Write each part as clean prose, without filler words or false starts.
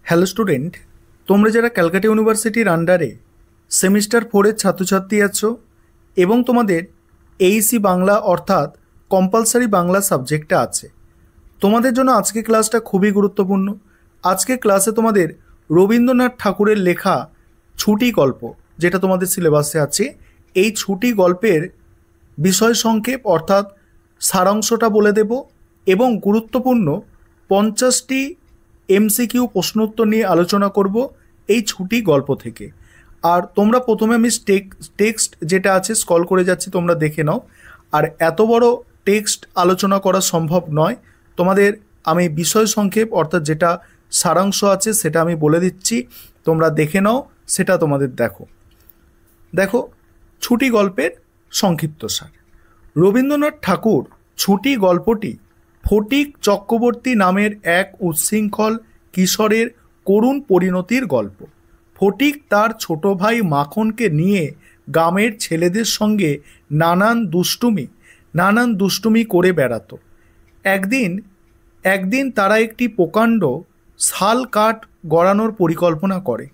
Hello student, তোমরা যারা ক্যালকাটা ইউনিভার্সিটির আন্ডারে সেমিস্টার 4-এর ছাত্রছাত্রী আছো এবং তোমাদের এইসি বাংলা অর্থাৎ কম্পালসারি বাংলা সাবজেক্টটা আছে, তোমাদের জন্য আজকে ক্লাসটা খুবই গুরুত্বপূর্ণ। আজকে ক্লাসে তোমাদের রবীন্দ্রনাথ ঠাকুরের লেখা ছুটি গল্প, যেটা তোমাদের সিলেবাসে আছে, এই ছুটি গল্পের বিষয় সংক্ষেপ অর্থাৎ সারাংশটা বলে দেব এবং গুরুত্বপূর্ণ 50টি এমসিকিউ প্রশ্নোত্তর নিয়ে আলোচনা করব এই ছুটি গল্প থেকে। আর তোমরা প্রথমে আমি টেক্সট যেটা আছে স্ক্রল করে যাচ্ছি, তোমরা দেখে নাও। আর এত বড় টেক্সট আলোচনা করা সম্ভব নয়, তোমাদের আমি বিষয় সংক্ষেপ অর্থাৎ যেটা সারাংশ আছে সেটা আমি বলে দিচ্ছি, তোমরা দেখে নাও, সেটা তোমাদের দেখো ছুটি গল্পের সংক্ষিপ্তসার। রবীন্দ্রনাথ ঠাকুর ছুটি গল্পটি ফটিক চক্রবর্তী নামের এক উচ্ছৃঙ্খল কিশোরের করুণ পরিণতির গল্প। ফটিক তার ছোট ভাই মাখনকে নিয়ে গ্রামের ছেলেদের সঙ্গে নানান দুষ্টুমি করে বেড়াতো। একদিন তারা একটি প্রকাণ্ড শাল কাঠ গড়ানোর পরিকল্পনা করে,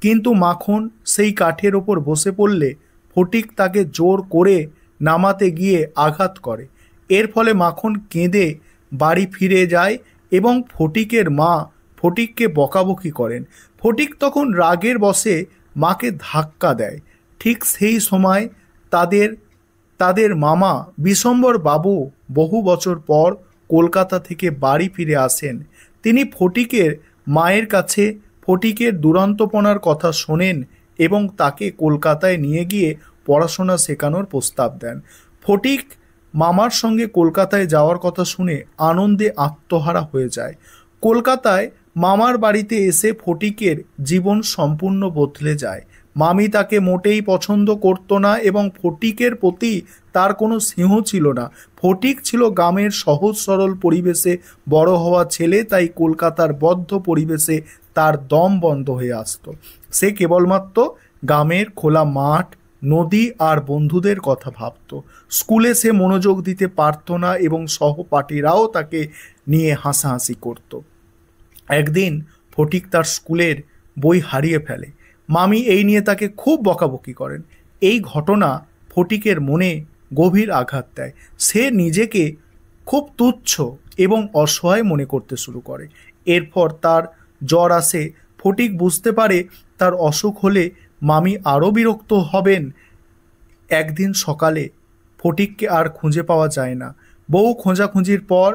কিন্তু মাখন সেই কাঠের ওপর বসে পড়লে ফটিক তাকে জোর করে নামাতে গিয়ে আঘাত করে। এর ফলে মাখন কেঁদে বাড়ি ফিরে যায় এবং ফটিকের মা ফটিককে বকাবকি করেন। ফটিক তখন রাগের বশে মাকে ধাক্কা দেয়। ঠিক সেই সময় তাদের মামা বিশম্বর বাবু বহু বছর পর কলকাতা থেকে বাড়ি ফিরে আসেন। তিনি ফটিকের মায়ের কাছে ফটিকের দুরন্তপনার কথা শোনেন এবং তাকে কলকাতায় নিয়ে গিয়ে পড়াশোনা শেখানোর প্রস্তাব দেন। ফটিক মামার সঙ্গে কলকাতায় যাওয়ার কথা শুনে আনন্দে আত্মহারা হয়ে যায়। কলকাতায় মামার বাড়িতে এসে ফটিকের জীবন সম্পূর্ণ বদলে যায়। মামি তাকে মোটেই পছন্দ করতো না এবং ফটিকের প্রতি তার কোনো স্নেহ ছিল না। ফটিক ছিল গ্রামের সহজ সরল পরিবেশে বড় হওয়া ছেলে, তাই কলকাতার বদ্ধ পরিবেশে তার দম বন্ধ হয়ে আসতো। সে কেবলমাত্র গ্রামের খোলা মাঠ, নদী আর বন্ধুদের কথা ভাবত। স্কুলে সে মনোযোগ দিতে পারত না এবং সহপাঠীরাও তাকে নিয়ে হাসাহাসি করত। একদিন ফটিক তার স্কুলের বই হারিয়ে ফেলে। মামি এই নিয়ে তাকে খুব বকাবকি করেন। এই ঘটনা ফটিকের মনে গভীর আঘাত দেয়। সে নিজেকে খুব তুচ্ছ এবং অসহায় মনে করতে শুরু করে। এরপর তার জ্বর আসে। ফটিক বুঝতে পারে তার অসুখ হলে মামি আরও বিরক্ত হবেন। একদিন সকালে ফটিককে আর খুঁজে পাওয়া যায় না। বহু খোঁজাখুঁজির পর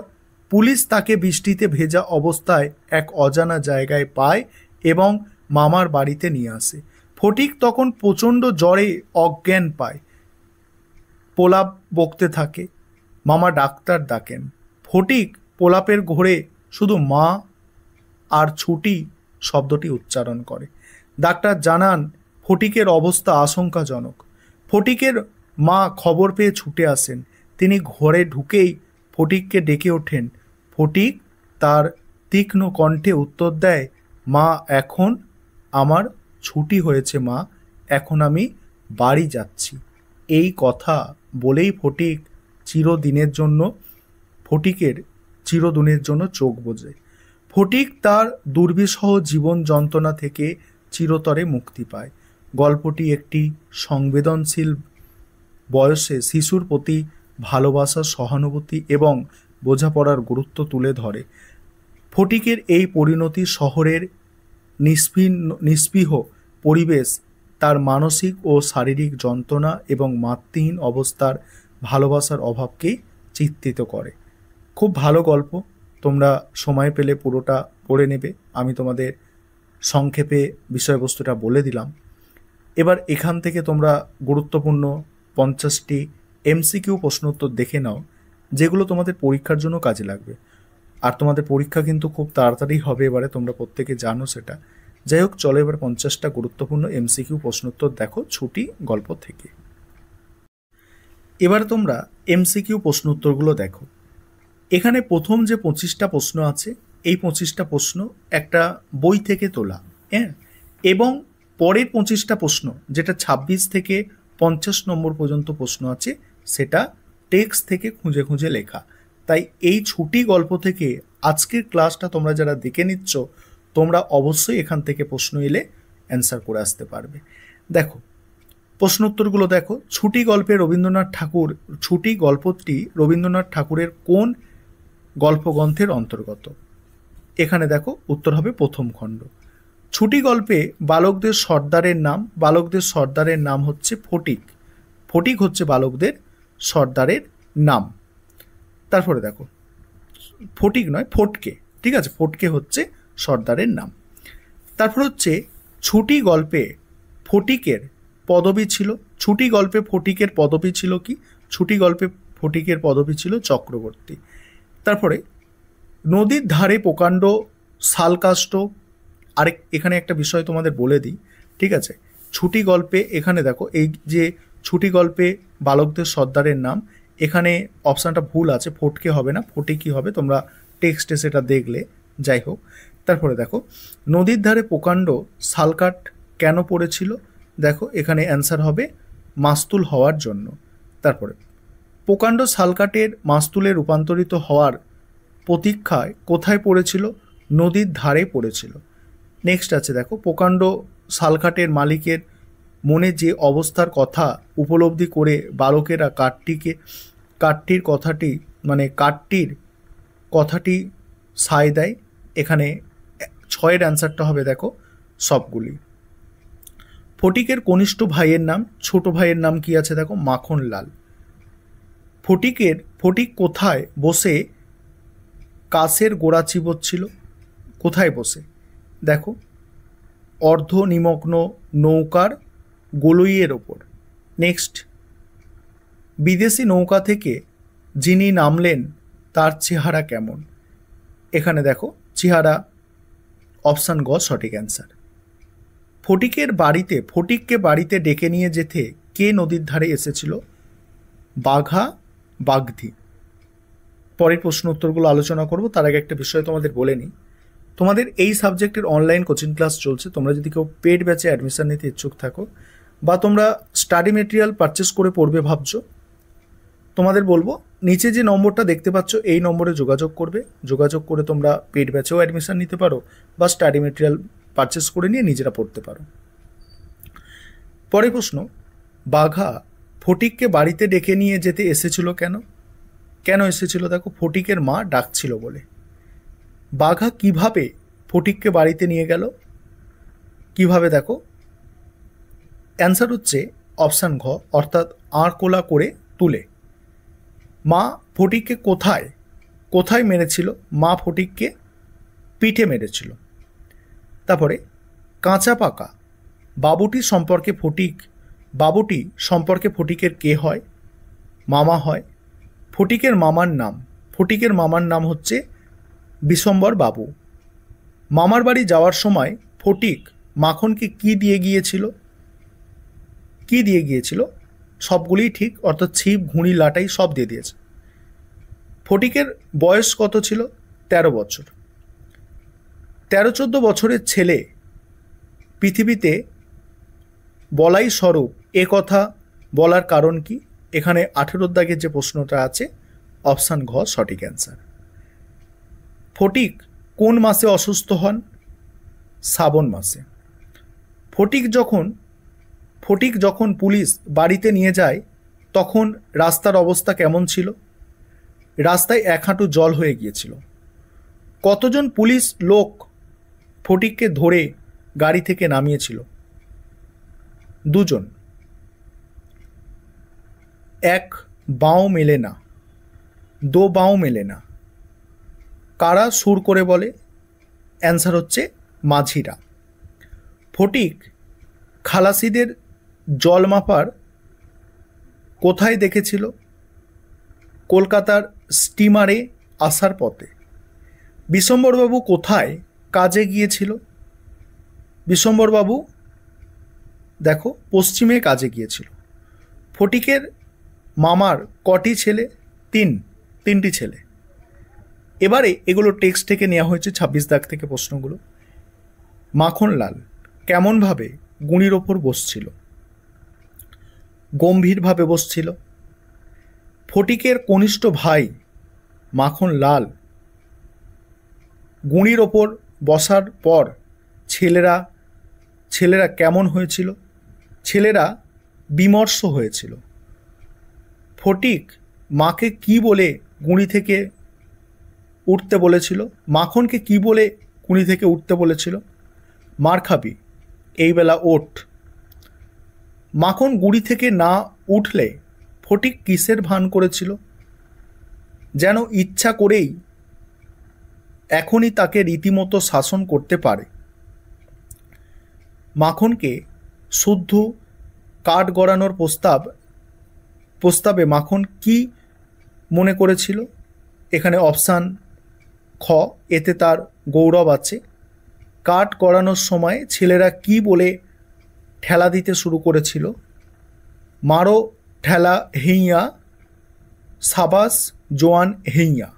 পুলিশ তাকে বৃষ্টিতে ভেজা অবস্থায় এক অজানা জায়গায় পায় এবং মামার বাড়িতে নিয়ে আসে। ফটিক তখন প্রচণ্ড জ্বরে অজ্ঞান পায়, প্রলাপ বকতে থাকে। মামা ডাক্তার ডাকেন। ফটিক প্রলাপের ঘোরে শুধু মা আর ছুটি শব্দটি উচ্চারণ করে। ডাক্তার জানান ফটিকের অবস্থা আশঙ্কাজনক। ফটিকের মা খবর পেয়ে ছুটে আসেন। তিনি ঘরে ঢুকেই ফটিককে ডেকে ওঠেন। ফটিক তার তীক্ষ্ণ কণ্ঠে উত্তর দেয়, মা, এখন আমার ছুটি হয়েছে মা, এখন আমি বাড়ি যাচ্ছি। এই কথা বলেই ফটিকের চিরদিনের জন্য চোখ বোঝে। ফটিক তার দুর্বিষহ জীবন যন্ত্রণা থেকে চিরতরে মুক্তি পায়। গল্পটি একটি সংবেদনশীল বয়সে শিশুর প্রতি ভালোবাসা, সহানুভূতি এবং বোঝাপড়ার গুরুত্ব তুলে ধরে। ফটিকের এই পরিণতি শহরের নিস্পৃহ পরিবেশ, তার মানসিক ও শারীরিক যন্ত্রণা এবং মাতৃহীন অবস্থার ভালোবাসার অভাবকেই চিত্রিত করে। খুব ভালো গল্প, তোমরা সময় পেলে পুরোটা পড়ে নেবে। আমি তোমাদের সংক্ষেপে বিষয়বস্তুটা বলে দিলাম। এবার এখান থেকে তোমরা গুরুত্বপূর্ণ 50টি এমসিকিউ প্রশ্নোত্তর দেখে নাও, যেগুলো তোমাদের পরীক্ষার জন্য কাজে লাগবে। আর তোমাদের পরীক্ষা কিন্তু খুব তাড়াতাড়ি হবে, এবারে তোমরা প্রত্যেকে জানো সেটা। যাই হোক, চলো এবার 50টা গুরুত্বপূর্ণ এমসিকিউ প্রশ্নোত্তর দেখো ছুটি গল্প থেকে। এবার তোমরা এমসিকিউ প্রশ্নোত্তরগুলো দেখো। এখানে প্রথম যে 25টা প্রশ্ন আছে, এই 25টা প্রশ্ন একটা বই থেকে তোলা, হ্যাঁ, এবং পরের 25টা প্রশ্ন যেটা 26 থেকে 50 নম্বর পর্যন্ত প্রশ্ন আছে, সেটা টেক্সট থেকে খুঁজে খুঁজে লেখা। তাই এই ছুটি গল্প থেকে আজকের ক্লাসটা তোমরা যারা দেখে নিচ্ছ, তোমরা অবশ্যই এখান থেকে প্রশ্ন এলে অ্যান্সার করে আসতে পারবে। দেখো প্রশ্ন উত্তরগুলো দেখো। ছুটি গল্পটি রবীন্দ্রনাথ ঠাকুরের কোন গল্পগ্রন্থের অন্তর্গত? এখানে দেখো উত্তর হবে প্রথম খণ্ড। ছুটি গল্পে বালকদের সর্দারের নাম হচ্ছে ফটিক। ফটিক হচ্ছে বালকদের সর্দারের নাম। তারপরে দেখো ফটিক নয়, ফটকে, ঠিক আছে, ফটকে হচ্ছে সর্দারের নাম। তারপর হচ্ছে ছুটি গল্পে ফটিকের পদবী ছিল কি? ছুটি গল্পে ফটিকের পদবী ছিল চক্রবর্তী। তারপরে নদীর ধারে প্রকাণ্ড শালকাষ্ঠ, এখানে একটা বিষয় তোমাদের বলে দিই, ঠিক আছে। ছুটি গল্পে এখানে দেখো এই যে ছুটি গল্পে বালকদের সর্দারের নাম, এখানে অপশানটা ভুল আছে, ফটকে হবে না, ফটিকই হবে, তোমরা টেক্সটে সেটা দেখলে, যাই হোক। তারপরে দেখো নদীর ধারে প্রকাণ্ড শালকাঠ কেন পড়েছিল? দেখো এখানে অ্যান্সার হবে মাস্তুল হওয়ার জন্য। তারপরে প্রকাণ্ড শালকাঠের মাস্তুলে রূপান্তরিত হওয়ার প্রতীক্ষায় কোথায় পড়েছিল? নদীর ধারে পড়েছিল। নেক্সট আছে দেখো প্রকাণ্ড শালকাঠের মালিকের মনে যে অবস্থার কথা উপলব্ধি করে বালকেরা কাঠটির কথাটি সায় দেয়। এখানে 6-এর অ্যান্সারটা হবে দেখো সবগুলি। ফটিকের কনিষ্ঠ ভাইয়ের নাম, ছোট ভাইয়ের নাম কি আছে দেখো মাখনলাল। ফটিক কোথায় বসে কাছের গোড়া চিবোচ্ছিল? কোথায় বসে? দেখো অর্ধ নিমগ্ন নৌকার গলইয়ের ওপর। নেক্সট বিদেশি নৌকা থেকে যিনি নামলেন তার চেহারা কেমন? এখানে দেখো চেহারা অপশান গ সঠিক অ্যান্সার। ফটিককে বাড়িতে ডেকে নিয়ে যেতে কে নদীর ধারে এসেছিল? বাগধি। পরের প্রশ্ন উত্তরগুলো আলোচনা করব, তার আগে একটা বিষয় তোমাদের বলে নিই। তোমাদের এই সাবজেক্টের অনলাইন কোচিং ক্লাস চলছে। তোমরা যদি কেউ পেড ব্যাচে অ্যাডমিশন নিতে ইচ্ছুক থাকো বা তোমরা স্টাডি মেটেরিয়াল পারচেস করে পড়বে ভাবছো, তোমাদের বলবো নিচে যে নম্বরটা দেখতে পাচ্ছ এই নম্বরে যোগাযোগ করে তোমরা পেড ব্যাচেও অ্যাডমিশন নিতে পারো বা স্টাডি মেটেরিয়াল পারচেস করে নিয়ে নিজেরা পড়তে পারো। পরের প্রশ্ন, বাঘা ফটিককে বাড়িতে ডেকে নিয়ে যেতে এসেছিল কেন এসেছিল? দেখো ফটিকের মা ডাকছিল বলে। বাঘা কিভাবে ফটিককে বাড়িতে নিয়ে গেল? কিভাবে? দেখো অ্যান্সার হচ্ছে অপশান ঘ, অর্থাৎ আঁড়কোলা করে তুলে। মা ফটিককে কোথায় মেরেছিল? মা ফটিককে পিঠে মেরেছিল। তারপরে কাঁচা পাকা বাবুটি সম্পর্কে ফটিকের কে হয়? মামা হয়। ফটিকের মামার নাম হচ্ছে বিশম্বর বাবু। মামার বাড়ি যাওয়ার সময় ফটিক মাখনকে কি দিয়ে গিয়েছিল? সবগুলিই ঠিক, অর্থাৎ ছিপ, ঘুড়ি, লাটাই সব দিয়ে দিয়েছে। ফটিকের বয়স কত ছিল? 13 বছর। 13-14 বছরের ছেলে পৃথিবীতে বলাই স্বরূপ এ কথা বলার কারণ কি? এখানে 18 দাগের যে প্রশ্নটা আছে অপশান ঘ সঠিক অ্যান্সার। ফটিক কোন মাসে অসুস্থ হন? শ্রাবণ মাসে। ফটিক যখন পুলিশ বাড়িতে নিয়ে যায় তখন রাস্তার অবস্থা কেমন ছিল? রাস্তায় 1 হাঁটু জল হয়ে গিয়েছিল। কতজন পুলিশ লোক ফটিককে ধরে গাড়ি থেকে নামিয়েছিল? 2 জন। 1 বাঁও মেলে না, 2 বাঁও মেলে না। কারা সুর করে বলে? অ্যান্সার হচ্ছে মাঝিরা। ফটিক খালাসিদের জল মাপার কোথায় দেখেছিল? কলকাতার স্টিমারে আসার পথে। বিশম্বরবাবু কোথায় কাজে গিয়েছিল? বিশম্বরবাবু দেখো পশ্চিমে কাজে গিয়েছিল। ফটিকের মামার কটি ছেলে? 3টি ছেলে। এবারে এগুলো টেক্সট থেকে নেওয়া হয়েছে, 26 দাগ থেকে প্রশ্নগুলো। মাখনলাল কেমনভাবে গুঁড়ির ওপর বসছিল? গম্ভীরভাবে বসছিল। ফটিকের কনিষ্ঠ ভাই মাখনলাল গুঁড়ির ওপর বসার পর ছেলেরা ছেলেরা কেমন হয়েছিল? ছেলেরা বিমর্ষ হয়েছিল। ফটিক মাকে কি বলে গুঁড়ি থেকে উঠতে বলেছিল? মাখনকে কি বলে গুঁড়ি থেকে উঠতে বলেছিল? মার খাবি, এই বেলা ওঠ। মাখন গুঁড়ি থেকে না উঠলে ফটিক কিসের ভান করেছিল? যেন ইচ্ছা করেই এখনই তাকে রীতিমতো শাসন করতে পারে। মাখনকে শুদ্ধ কাঠ গড়ানোর প্রস্তাবে মাখন কি মনে করেছিল? এখানে অপশান খ, এতে তার গৌরব আছে। কাঠ গড়ানোর সময় ছেলেরা কি বলে ঠেলা দিতে শুরু করেছিল? মারো ঠেলা হেইয়া, সাবাস জোয়ান হেইয়া।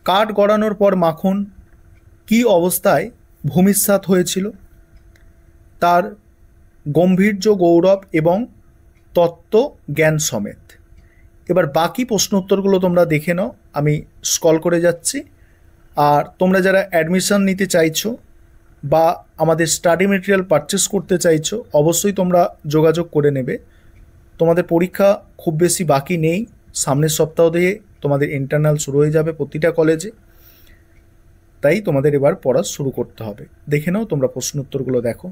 কাঠ গড়ানোর পর মাখন কি অবস্থায় ভূমিসাৎ হয়েছিল? তার গম্ভীর্য, গৌরব এবং তত্ত্ব জ্ঞান সমেত। এবার বাকি প্রশ্ন উত্তরগুলো তোমরা দেখে নাও, আমি স্ক্রল করে যাচ্ছি। আর তোমরা যারা অ্যাডমিশন নিতে চাইছো বা আমাদের স্টাডি মেটেরিয়াল পারচেস করতে চাইছো, অবশ্যই তোমরা যোগাযোগ করে নেবে। তোমাদের পরীক্ষা খুব বেশি বাকি নেই, সামনের সপ্তাহ দিয়ে তোমাদের ইন্টারনাল শুরু হয়ে যাবে প্রতিটা কলেজে। তাই তোমাদের এবার পড়া শুরু করতে হবে। দেখে নাও, তোমরা প্রশ্ন উত্তরগুলো দেখো।